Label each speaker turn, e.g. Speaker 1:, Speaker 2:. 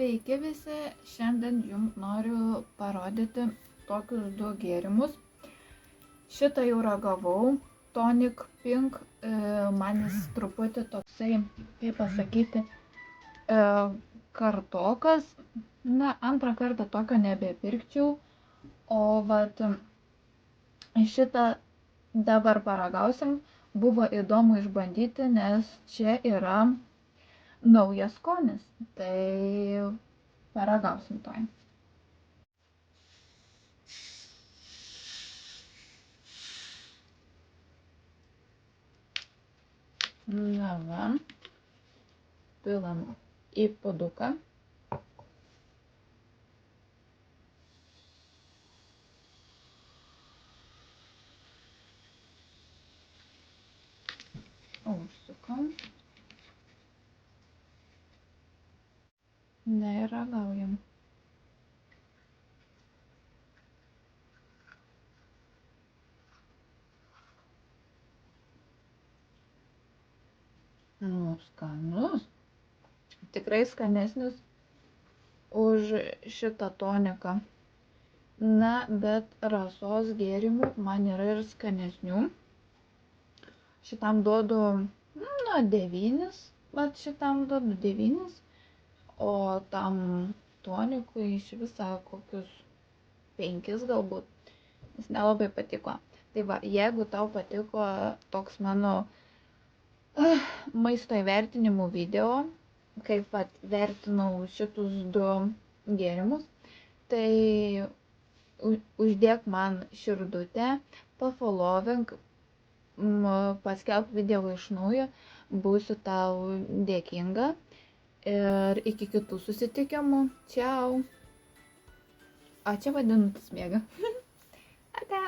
Speaker 1: Sveiki visi, šiandien jums noriu parodyti tokius du gėrimus. Šitą jau ragavau, Tonic Pink, man jis truputį toksai, kaip pasakyti, kartokas. Na, antrą kartą tokio nebepirkčiau, o vat šitą dabar paragausim, buvo įdomu išbandyti, nes čia yra naujas skonis, tai paragausim toj. Na va, pilam į puoduką. Užsukam. Na ir ragaujam. Nu, skanus. Tikrai skanesnis už šitą toniką. Na, bet rasos gėrimų man yra ir skanesnių. Šitam duodu, 9, bet šitam duodu 9, o tam tonikui iš viso kokius 5 galbūt, nes nelabai patiko. Tai va, jeigu tau patiko toks mano maisto įvertinimų video, kaip vat vertinau šitus du gėrimus, tai uždėk man širdutę, pafollowink, paskelbk video iš naujo, būsiu tau dėkinga ir iki kitų susitikimų. Čiau. O čia vadintas miega. Ate.